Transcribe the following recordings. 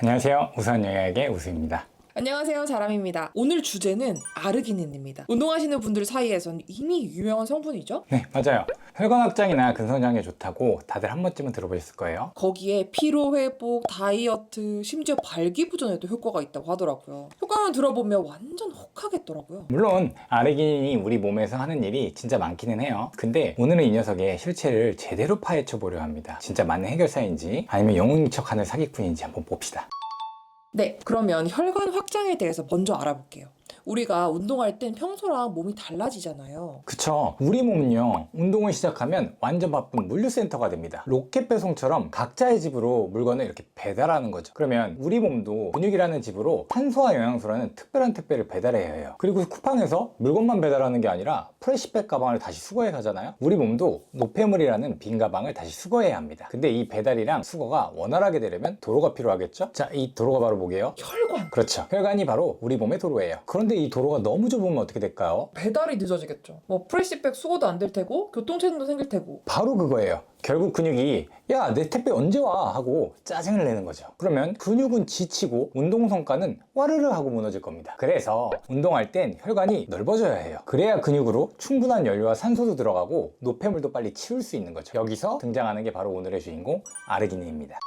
안녕하세요. 우선영양의 우수입니다. 안녕하세요, 자람입니다. 오늘 주제는 아르기닌입니다. 운동하시는 분들 사이에선 이미 유명한 성분이죠? 네, 맞아요. 혈관 확장이나 근성장에 좋다고 다들 한 번쯤은 들어보셨을 거예요. 거기에 피로회복, 다이어트, 심지어 발기부전에도 효과가 있다고 하더라고요. 효과만 들어보면 완전 혹하겠더라고요. 물론 아르기닌이 우리 몸에서 하는 일이 진짜 많기는 해요. 근데 오늘은 이 녀석의 실체를 제대로 파헤쳐 보려 합니다. 진짜 맞는 해결사인지 아니면 영웅인 척하는 사기꾼인지 한번 봅시다. 네, 그러면 혈관 확장에 대해서 먼저 알아볼게요. 우리가 운동할 땐 평소랑 몸이 달라지잖아요. 그쵸. 우리 몸은요, 운동을 시작하면 완전 바쁜 물류센터가 됩니다. 로켓 배송처럼 각자의 집으로 물건을 이렇게 배달하는 거죠. 그러면 우리 몸도 근육이라는 집으로 탄소와 영양소라는 특별한 택배를 배달해야 해요. 그리고 쿠팡에서 물건만 배달하는 게 아니라 프레시백 가방을 다시 수거해 가잖아요. 우리 몸도 노폐물이라는 빈 가방을 다시 수거해야 합니다. 근데 이 배달이랑 수거가 원활하게 되려면 도로가 필요하겠죠? 자, 이 도로가 바로 뭐게요? 혈관! 그렇죠. 혈관이 바로 우리 몸의 도로예요. 그런데 이 도로가 너무 좁으면 어떻게 될까요? 배달이 늦어지겠죠. 프레시백 수거도 안 될 테고 교통체증도 생길 테고. 바로 그거예요. 결국 근육이 야, 내 택배 언제 와? 하고 짜증을 내는 거죠. 그러면 근육은 지치고 운동 성과는 와르르 하고 무너질 겁니다. 그래서 운동할 땐 혈관이 넓어져야 해요. 그래야 근육으로 충분한 연료와 산소도 들어가고 노폐물도 빨리 치울 수 있는 거죠. 여기서 등장하는 게 바로 오늘의 주인공 아르기닌입니다.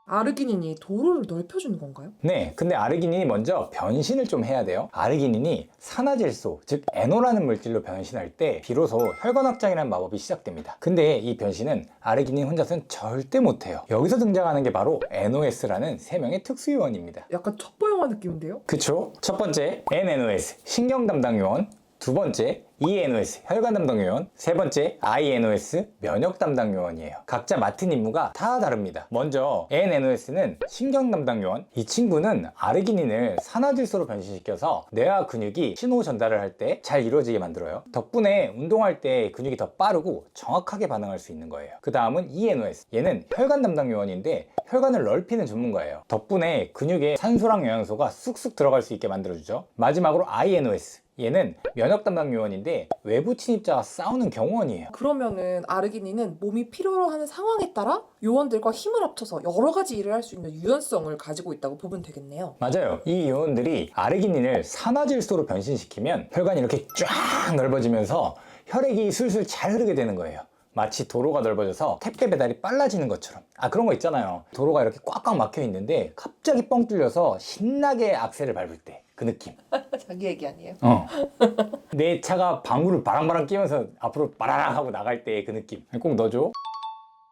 아르기닌이 도로를 넓혀주는 건가요? 네, 근데 아르기닌이 먼저 변신을 좀 해야 돼요. 아르기닌이 산화질소, 즉 NO라는 물질로 변신할 때 비로소 혈관 확장이라는 마법이 시작됩니다. 근데 이 변신은 아르기닌 혼자서는 절대 못해요. 여기서 등장하는 게 바로 NOS라는 세 명의 특수요원입니다. 약간 첩보 영화 느낌인데요? 그쵸? 첫 번째 NNOS, 신경 담당 요원. 두 번째 ENOS, 혈관 담당 요원. 세 번째 INOS, 면역 담당 요원이에요. 각자 맡은 임무가 다 다릅니다. 먼저 NNOS는 신경 담당 요원. 이 친구는 아르기닌을 산화질소로 변신시켜서 뇌와 근육이 신호 전달을 할 때 잘 이루어지게 만들어요. 덕분에 운동할 때 근육이 더 빠르고 정확하게 반응할 수 있는 거예요. 그 다음은 ENOS. 얘는 혈관 담당 요원인데 혈관을 넓히는 전문가예요. 덕분에 근육에 산소랑 영양소가 쑥쑥 들어갈 수 있게 만들어주죠. 마지막으로 INOS. 얘는 면역 담당 요원인데 외부 침입자와 싸우는 경호원이에요. 그러면은 아르기닌은 몸이 필요로 하는 상황에 따라 요원들과 힘을 합쳐서 여러 가지 일을 할 수 있는 유연성을 가지고 있다고 보면 되겠네요. 맞아요. 이 요원들이 아르기닌을 산화질소로 변신시키면 혈관이 이렇게 쫙 넓어지면서 혈액이 술술 잘 흐르게 되는 거예요. 마치 도로가 넓어져서 택배 배달이 빨라지는 것처럼. 그런 거 있잖아요. 도로가 이렇게 꽉꽉 막혀 있는데 갑자기 뻥 뚫려서 신나게 악셀을 밟을 때 그 느낌. 자기 얘기 아니에요? 내 차가 방구를 바랑바랑 끼면서 앞으로 빠라랑 하고 나갈 때 그 느낌. 꼭 넣어줘.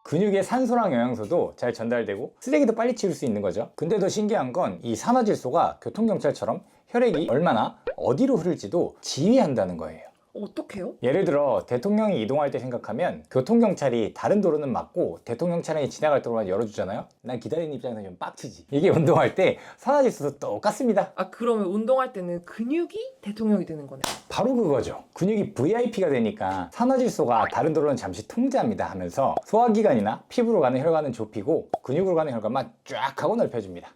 근육에 산소랑 영양소도 잘 전달되고 쓰레기도 빨리 치울 수 있는 거죠. 근데 더 신기한 건 이 산화질소가 교통경찰처럼 혈액이 얼마나 어디로 흐를지도 지휘한다는 거예요. 어떡해요? 예를 들어 대통령이 이동할 때 생각하면 교통경찰이 다른 도로는 막고 대통령 차량이 지나갈 도로만 열어주잖아요. 난 기다리는 입장에서 좀 빡치지. 이게 운동할 때 산화질소도 똑같습니다. 그러면 운동할 때는 근육이 대통령이 되는 거네. 바로 그거죠. 근육이 VIP가 되니까 산화질소가 다른 도로는 잠시 통제합니다 하면서 소화기관이나 피부로 가는 혈관은 좁히고 근육으로 가는 혈관만 쫙 하고 넓혀줍니다.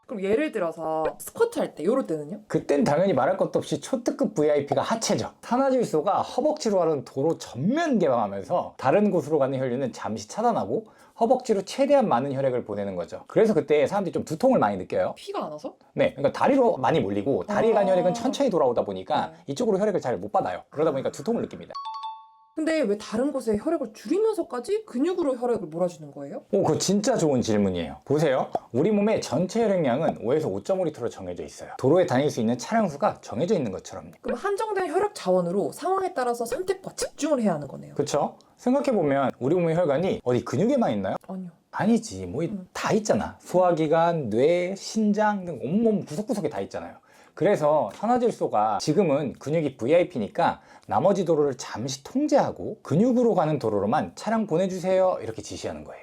그럼 예를 들어서 스쿼트 할 때, 요럴 때는요? 그땐 당연히 말할 것도 없이 초특급 VIP가 하체죠. 산화질소가 허벅지로 가는 도로 전면 개방하면서 다른 곳으로 가는 혈류는 잠시 차단하고 허벅지로 최대한 많은 혈액을 보내는 거죠. 그래서 그때 사람들이 좀 두통을 많이 느껴요. 피가 안 와서? 네, 그러니까 다리로 많이 몰리고 다리에 간 혈액은 천천히 돌아오다 보니까 네. 이쪽으로 혈액을 잘 못 받아요. 그러다 보니까 두통을 느낍니다. 근데 왜 다른 곳에 혈액을 줄이면서까지 근육으로 혈액을 몰아주는 거예요? 그거 진짜 좋은 질문이에요. 보세요. 우리 몸의 전체 혈액량은 5에서 5.5리터로 정해져 있어요. 도로에 다닐 수 있는 차량 수가 정해져 있는 것처럼요. 그럼 한정된 혈액 자원으로 상황에 따라서 선택과 집중을 해야 하는 거네요. 그쵸? 생각해보면 우리 몸의 혈관이 어디 근육에만 있나요? 아니요. 아니지. 다 있잖아. 소화기관, 뇌, 신장 등 온몸 구석구석에 다 있잖아요. 그래서 산화질소가 지금은 근육이 VIP니까 나머지 도로를 잠시 통제하고 근육으로 가는 도로로만 차량 보내주세요 이렇게 지시하는 거예요.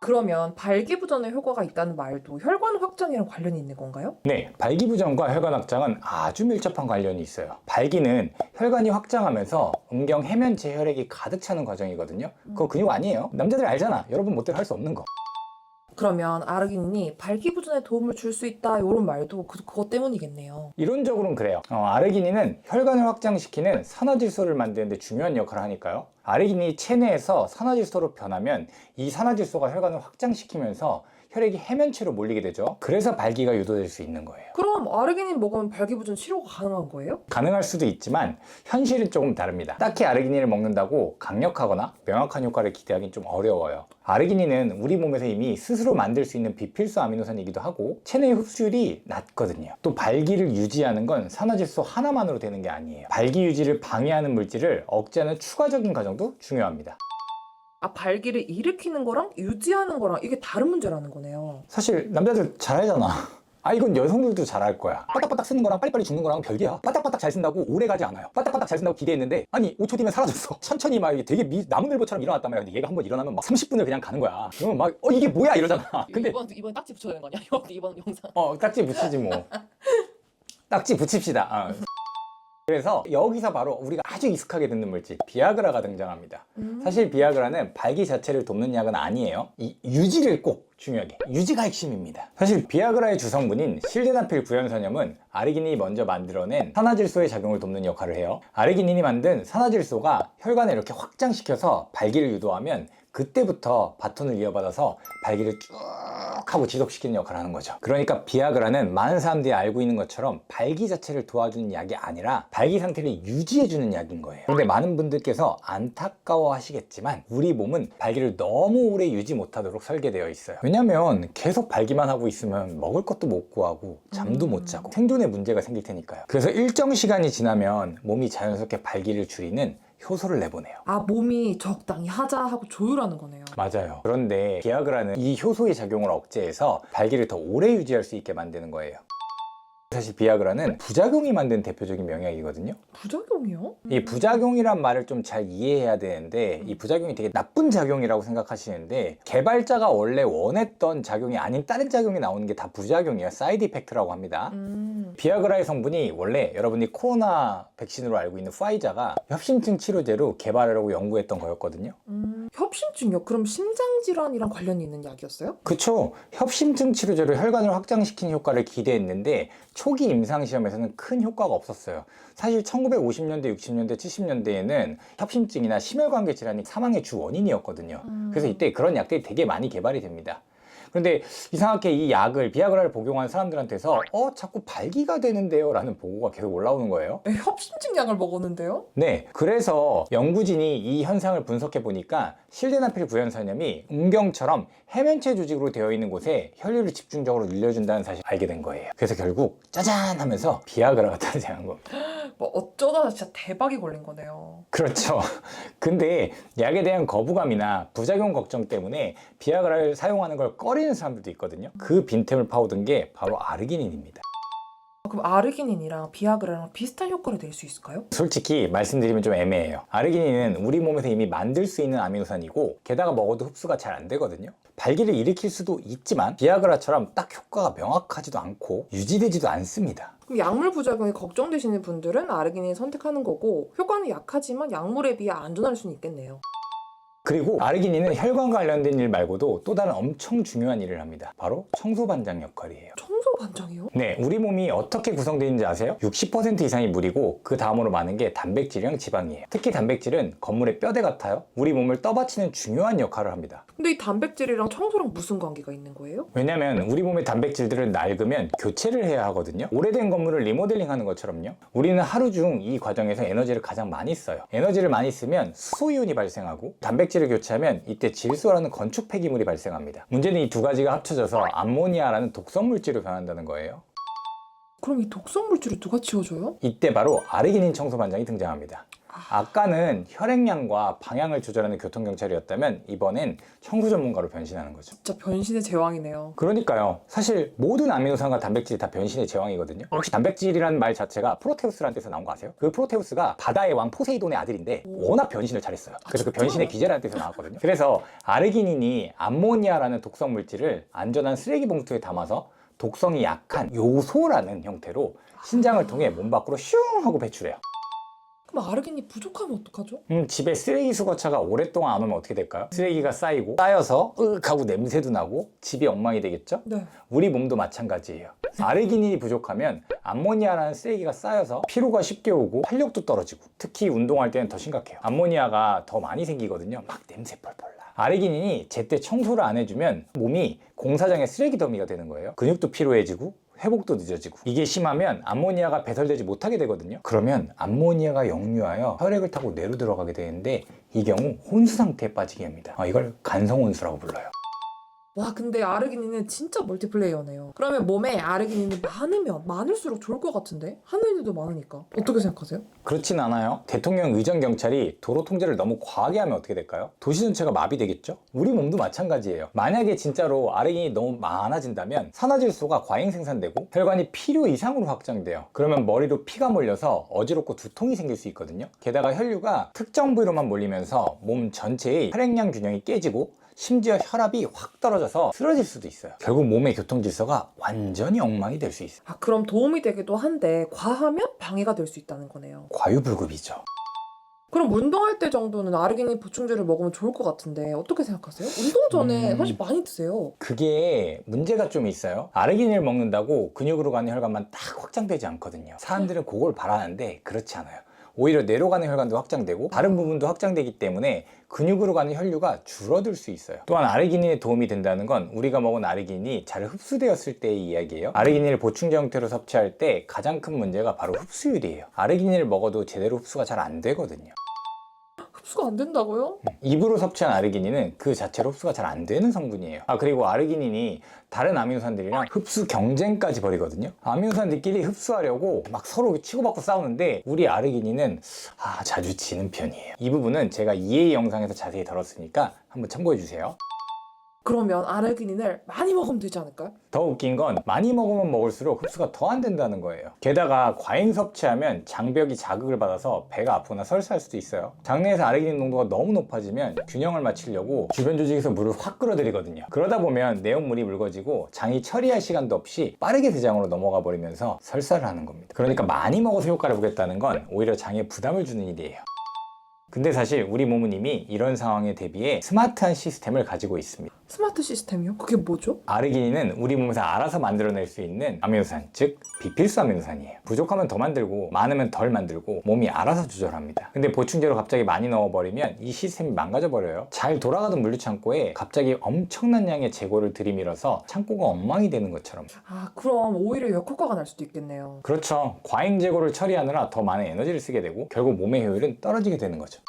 그러면 발기부전에 효과가 있다는 말도 혈관 확장이랑 관련이 있는 건가요? 네, 발기부전과 혈관 확장은 아주 밀접한 관련이 있어요. 발기는 혈관이 확장하면서 음경 해면체 혈액이 가득 차는 과정이거든요. 그거 근육 아니에요. 남자들 알잖아. 여러분 멋대로 할 수 없는 거. 그러면 아르기닌이 발기부전에 도움을 줄 수 있다 이런 말도 그것 때문이겠네요. 이론적으로는 그래요. 아르기닌은 혈관을 확장시키는 산화질소를 만드는 데 중요한 역할을 하니까요. 아르기닌이 체내에서 산화질소로 변하면 이 산화질소가 혈관을 확장시키면서 혈액이 해면체로 몰리게 되죠. 그래서 발기가 유도될 수 있는 거예요. 그럼 아르기닌 먹으면 발기부전 치료가 가능한 거예요? 가능할 수도 있지만 현실은 조금 다릅니다. 딱히 아르기닌을 먹는다고 강력하거나 명확한 효과를 기대하기는 좀 어려워요. 아르기닌은 우리 몸에서 이미 스스로 만들 수 있는 비필수 아미노산이기도 하고 체내 흡수율이 낮거든요. 또 발기를 유지하는 건 산화질소 하나만으로 되는 게 아니에요. 발기 유지를 방해하는 물질을 억제하는 추가적인 과정도 중요합니다. 아, 발기를 일으키는 거랑 유지하는 거랑 이게 다른 문제라는 거네요. 사실 남자들 잘하잖아. 아, 이건 여성들도 잘할 거야. 빠딱빠딱 쓰는 거랑 빨리빨리 죽는 거랑 별개야. 빠딱빠딱 잘 쓴다고 오래 가지 않아요. 빠딱빠딱 잘 쓴다고 기대했는데 아니 5초 뒤면 사라졌어. 천천히 막 이게 되게 나무늘보처럼 일어났단 말이야. 근데 얘가 한번 일어나면 막 30분을 그냥 가는 거야. 그러면 막 이게 뭐야 이러잖아. 근데 이번 딱지 붙여야 되는 거 아니야? 이번 영상. 딱지 붙이지 뭐. 딱지 붙입시다. 그래서 여기서 바로 우리가 아주 익숙하게 듣는 물질 비아그라가 등장합니다. 사실 비아그라는 발기 자체를 돕는 약은 아니에요. 이 유지를 꼭 중요하게, 유지가 핵심입니다. 사실 비아그라의 주성분인 실데나필 구연산염은 아르기닌이 먼저 만들어낸 산화질소의 작용을 돕는 역할을 해요. 아르기닌이 만든 산화질소가 혈관을 이렇게 확장시켜서 발기를 유도하면 그때부터 바톤을 이어받아서 발기를 쭉 하고 지속시키는 역할을 하는 거죠. 그러니까 비아그라는 많은 사람들이 알고 있는 것처럼 발기 자체를 도와주는 약이 아니라 발기 상태를 유지해주는 약인 거예요. 그런데 많은 분들께서 안타까워 하시겠지만 우리 몸은 발기를 너무 오래 유지 못하도록 설계되어 있어요. 왜냐면 계속 발기만 하고 있으면 먹을 것도 못 구하고 잠도 못 자고 생존에 문제가 생길 테니까요. 그래서 일정 시간이 지나면 몸이 자연스럽게 발기를 줄이는 효소를 내보내요. 아, 몸이 적당히 하자 하고 조율하는 거네요. 맞아요. 그런데 비아그라는 이 효소의 작용을 억제해서 발기를 더 오래 유지할 수 있게 만드는 거예요. 사실 비아그라는 부작용이 만든 대표적인 명약이거든요. 부작용이요? 이 부작용이란 말을 좀 잘 이해해야 되는데 이 부작용이 되게 나쁜 작용이라고 생각하시는데 개발자가 원래 원했던 작용이 아닌 다른 작용이 나오는 게 다 부작용이에요. 사이드 이펙트라고 합니다. 비아그라의 성분이 원래 여러분이 코로나 백신으로 알고 있는 파이자가 협심증 치료제로 개발하려고 연구했던 거였거든요. 협심증이요? 그럼 심장질환이랑 관련이 있는 약이었어요? 그쵸. 협심증 치료제로 혈관을 확장시키는 효과를 기대했는데 초기 임상시험에서는 큰 효과가 없었어요. 사실 1950년대, 60년대, 70년대에는 협심증이나 심혈관계 질환이 사망의 주 원인이었거든요. 그래서 이때 그런 약들이 되게 많이 개발이 됩니다. 그런데 이상하게 이 약을 비아그라를 복용한 사람들한테서 자꾸 발기가 되는데요 라는 보고가 계속 올라오는 거예요. 협심증 약을 먹었는데요? 네, 그래서 연구진이 이 현상을 분석해 보니까 실데나필 구연산염이 음경처럼 해면체 조직으로 되어 있는 곳에 혈류를 집중적으로 늘려준다는 사실을 알게 된 거예요. 그래서 결국 짜잔 하면서 비아그라가 탄생한 겁니다. 뭐 어쩌다 진짜 대박이 걸린 거네요. 그렇죠. 근데 약에 대한 거부감이나 부작용 걱정 때문에 비아그라를 사용하는 걸 꺼리는 사람들도 있거든요. 그 빈틈을 파고든 게 바로 아르기닌입니다. 그럼 아르기닌이랑 비아그라랑 비슷한 효과를 낼 수 있을까요? 솔직히 말씀드리면 좀 애매해요. 아르기닌은 우리 몸에서 이미 만들 수 있는 아미노산이고 게다가 먹어도 흡수가 잘 안 되거든요. 발기를 일으킬 수도 있지만 비아그라처럼 딱 효과가 명확하지도 않고 유지되지도 않습니다. 그럼 약물 부작용이 걱정되시는 분들은 아르기닌 선택하는 거고 효과는 약하지만 약물에 비해 안전할 수는 있겠네요. 그리고 아르기닌은 혈관 관련된 일 말고도 또 다른 엄청 중요한 일을 합니다. 바로 청소반장 역할이에요. 청소 반장이요? 네, 우리 몸이 어떻게 구성되어 있는지 아세요? 60% 이상이 물이고 그 다음으로 많은 게 단백질이랑 지방이에요. 특히 단백질은 건물의 뼈대 같아요. 우리 몸을 떠받치는 중요한 역할을 합니다. 근데 이 단백질이랑 청소랑 무슨 관계가 있는 거예요? 왜냐면 우리 몸의 단백질들은 낡으면 교체를 해야 하거든요. 오래된 건물을 리모델링 하는 것처럼요. 우리는 하루 중 이 과정에서 에너지를 가장 많이 써요. 에너지를 많이 쓰면 수소이온이 발생하고 단백질을 교체하면 이때 질소라는 건축 폐기물이 발생합니다. 문제는 이 두 가지가 합쳐져서 암모니아라는 독성 물질로 변한다는 거예요. 그럼 이 독성 물질을 누가 치워줘요? 이때 바로 아르기닌 청소반장이 등장합니다. 아까는 혈액량과 방향을 조절하는 교통경찰이었다면 이번엔 청소 전문가로 변신하는 거죠. 진짜 변신의 제왕이네요. 그러니까요. 사실 모든 아미노산과 단백질이 다 변신의 제왕이거든요. 혹시 단백질이라는 말 자체가 프로테우스라는 뜻에서 나온 거 아세요? 그 프로테우스가 바다의 왕 포세이돈의 아들인데 워낙 변신을 잘했어요. 그래서 그 변신의 기제라는 뜻에서 나왔거든요. 그래서 아르기닌이 암모니아라는 독성 물질을 안전한 쓰레기 봉투에 담아서 독성이 약한 요소라는 형태로 신장을 통해 몸 밖으로 슝 하고 배출해요. 그럼 아르기닌이 부족하면 어떡하죠? 집에 쓰레기 수거차가 오랫동안 안 오면 어떻게 될까요? 쓰레기가 쌓여서 으윽 하고 냄새도 나고 집이 엉망이 되겠죠? 네. 우리 몸도 마찬가지예요. 아르기닌이 부족하면 암모니아라는 쓰레기가 쌓여서 피로가 쉽게 오고 활력도 떨어지고 특히 운동할 때는 더 심각해요. 암모니아가 더 많이 생기거든요. 막 냄새 펄펄 나. 아르기닌이 제때 청소를 안 해주면 몸이 공사장의 쓰레기 더미가 되는 거예요. 근육도 피로해지고 회복도 늦어지고, 이게 심하면 암모니아가 배설되지 못하게 되거든요. 그러면 암모니아가 역류하여 혈액을 타고 뇌로 들어가게 되는데 이 경우 혼수 상태에 빠지게 합니다. 이걸 간성혼수라고 불러요. 와, 근데 아르기닌은 진짜 멀티플레이어네요. 그러면 몸에 아르기닌이 많으면 많을수록 좋을 것 같은데? 하는 일도 많으니까. 어떻게 생각하세요? 그렇진 않아요. 대통령 의전 경찰이 도로 통제를 너무 과하게 하면 어떻게 될까요? 도시 전체가 마비되겠죠? 우리 몸도 마찬가지예요. 만약에 진짜로 아르기닌이 너무 많아진다면 산화질소가 과잉 생산되고 혈관이 필요 이상으로 확장돼요. 그러면 머리로 피가 몰려서 어지럽고 두통이 생길 수 있거든요. 게다가 혈류가 특정 부위로만 몰리면서 몸 전체의 혈액량 균형이 깨지고 심지어 혈압이 확 떨어져서 쓰러질 수도 있어요. 결국 몸의 교통 질서가 완전히 엉망이 될 수 있어요. 그럼 도움이 되기도 한데 과하면 방해가 될 수 있다는 거네요. 과유불급이죠. 그럼 운동할 때 정도는 아르기닌 보충제를 먹으면 좋을 것 같은데 어떻게 생각하세요? 운동 전에 훨씬 많이 드세요. 그게 문제가 좀 있어요. 아르기닌을 먹는다고 근육으로 가는 혈관만 딱 확장되지 않거든요. 사람들은 그걸 바라는데 그렇지 않아요. 오히려 뇌로 가는 혈관도 확장되고 다른 부분도 확장되기 때문에 근육으로 가는 혈류가 줄어들 수 있어요. 또한 아르기닌에 도움이 된다는 건 우리가 먹은 아르기닌이 잘 흡수되었을 때의 이야기예요. 아르기닌을 보충제 형태로 섭취할 때 가장 큰 문제가 바로 흡수율이에요. 아르기닌을 먹어도 제대로 흡수가 잘 안 되거든요. 흡수가 안 된다고요? 입으로 섭취한 아르기닌은 그 자체로 흡수가 잘 안 되는 성분이에요. 그리고 아르기닌이 다른 아미노산들이랑 흡수 경쟁까지 벌이거든요. 아미노산들끼리 흡수하려고 막 서로 치고받고 싸우는데 우리 아르기닌은 자주 지는 편이에요. 이 부분은 제가 EA 영상에서 자세히 다뤘으니까 한번 참고해 주세요. 그러면 아르기닌을 많이 먹으면 되지 않을까요? 더 웃긴 건 많이 먹으면 먹을수록 흡수가 더 안 된다는 거예요. 게다가 과잉 섭취하면 장벽이 자극을 받아서 배가 아프거나 설사할 수도 있어요. 장내에서 아르기닌 농도가 너무 높아지면 균형을 맞추려고 주변 조직에서 물을 확 끌어들이거든요. 그러다 보면 내용물이 묽어지고 장이 처리할 시간도 없이 빠르게 대장으로 넘어가 버리면서 설사를 하는 겁니다. 그러니까 많이 먹어서 효과를 보겠다는 건 오히려 장에 부담을 주는 일이에요. 근데 사실 우리 몸은 이미 이런 상황에 대비해 스마트한 시스템을 가지고 있습니다. 스마트 시스템이요? 그게 뭐죠? 아르기닌은 우리 몸에서 알아서 만들어낼 수 있는 아미노산, 즉 비필수 아미노산이에요. 부족하면 더 만들고 많으면 덜 만들고 몸이 알아서 조절합니다. 근데 보충제로 갑자기 많이 넣어버리면 이 시스템이 망가져버려요. 잘 돌아가던 물류창고에 갑자기 엄청난 양의 재고를 들이밀어서 창고가 엉망이 되는 것처럼. 그럼 오히려 역효과가 날 수도 있겠네요. 그렇죠. 과잉 재고를 처리하느라 더 많은 에너지를 쓰게 되고 결국 몸의 효율은 떨어지게 되는 거죠.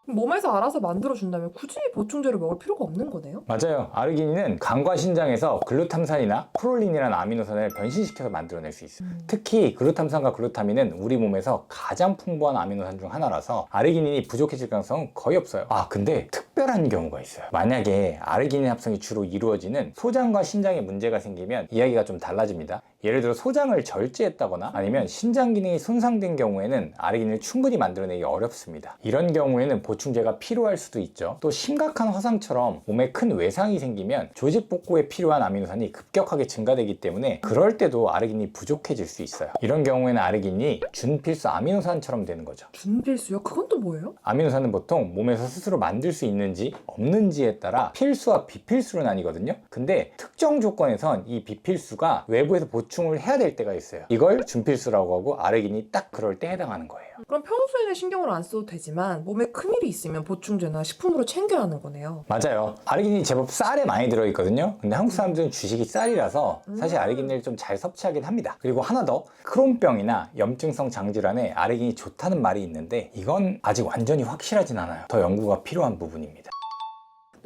몸에서 알아서 만들어준다면 굳이 보충제를 먹을 필요가 없는 거네요? 맞아요. 아르기닌은 간과 신장에서 글루탐산이나 프롤린이라는 아미노산을 변신시켜서 만들어낼 수 있어요. 특히 글루탐산과 글루타민은 우리 몸에서 가장 풍부한 아미노산 중 하나라서 아르기닌이 부족해질 가능성은 거의 없어요. 근데 특별한 경우가 있어요. 만약에 아르기닌 합성이 주로 이루어지는 소장과 신장에 문제가 생기면 이야기가 좀 달라집니다. 예를 들어 소장을 절제했다거나 아니면 신장 기능이 손상된 경우에는 아르기닌을 충분히 만들어내기 어렵습니다. 이런 경우에는 보충제가 필요할 수도 있죠. 또 심각한 화상처럼 몸에 큰 외상이 생기면 조직 복구에 필요한 아미노산이 급격하게 증가되기 때문에 그럴 때도 아르기닌이 부족해질 수 있어요. 이런 경우에는 아르기닌이 준필수 아미노산처럼 되는 거죠. 준필수요? 그건 또 뭐예요? 아미노산은 보통 몸에서 스스로 만들 수 있는지 없는지에 따라 필수와 비필수로 나뉘거든요. 근데 특정 조건에선 이 비필수가 외부에서 보충을 해야 될 때가 있어요. 이걸 준필수라고 하고 아르기닌이 딱 그럴 때 해당하는 거예요. 그럼 평소에는 신경을 안 써도 되지만 몸에 큰일이 있으면 보충제나 식품으로 챙겨야 하는 거네요. 맞아요. 아르기닌이 제법 쌀에 많이 들어있거든요. 근데 한국 사람들은 주식이 쌀이라서 사실 아르기닌을 좀 잘 섭취하긴 합니다. 그리고 하나 더, 크론병이나 염증성 장질환에 아르기닌이 좋다는 말이 있는데 이건 아직 완전히 확실하진 않아요. 더 연구가 필요한 부분입니다.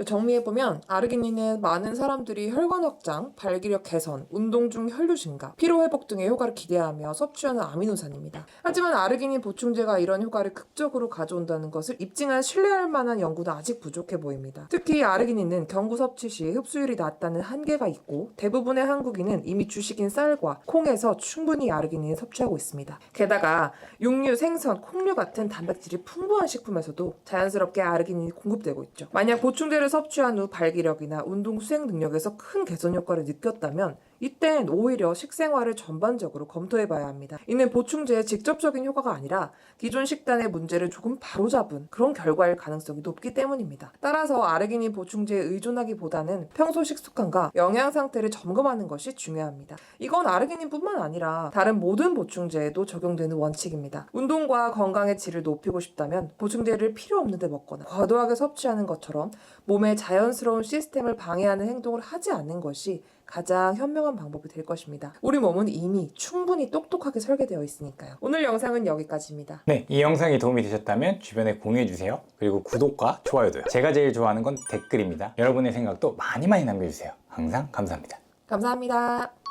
정리해보면 아르기닌은 많은 사람들이 혈관 확장, 발기력 개선, 운동 중 혈류 증가, 피로 회복 등의 효과를 기대하며 섭취하는 아미노산입니다. 하지만 아르기닌 보충제가 이런 효과를 극적으로 가져온다는 것을 입증한 신뢰할 만한 연구는 아직 부족해 보입니다. 특히 아르기닌은 경구 섭취 시 흡수율이 낮다는 한계가 있고 대부분의 한국인은 이미 주식인 쌀과 콩에서 충분히 아르기닌을 섭취하고 있습니다. 게다가 육류, 생선, 콩류 같은 단백질이 풍부한 식품에서도 자연스럽게 아르기닌이 공급되고 있죠. 만약 보충제를 섭취한 후 발기력이나 운동 수행 능력에서 큰 개선 효과를 느꼈다면 이땐 오히려 식생활을 전반적으로 검토해봐야 합니다. 이는 보충제의 직접적인 효과가 아니라 기존 식단의 문제를 조금 바로잡은 그런 결과일 가능성이 높기 때문입니다. 따라서 아르기닌 보충제에 의존하기보다는 평소 식습관과 영양 상태를 점검하는 것이 중요합니다. 이건 아르기닌뿐만 아니라 다른 모든 보충제에도 적용되는 원칙입니다. 운동과 건강의 질을 높이고 싶다면 보충제를 필요 없는데 먹거나 과도하게 섭취하는 것처럼 몸의 자연스러운 시스템을 방해하는 행동을 하지 않는 것이 가장 현명한 방법이 될 것입니다. 우리 몸은 이미 충분히 똑똑하게 설계되어 있으니까요. 오늘 영상은 여기까지입니다. 네, 이 영상이 도움이 되셨다면 주변에 공유해주세요. 그리고 구독과 좋아요도요. 제가 제일 좋아하는 건 댓글입니다. 여러분의 생각도 많이 남겨주세요. 항상 감사합니다. 감사합니다.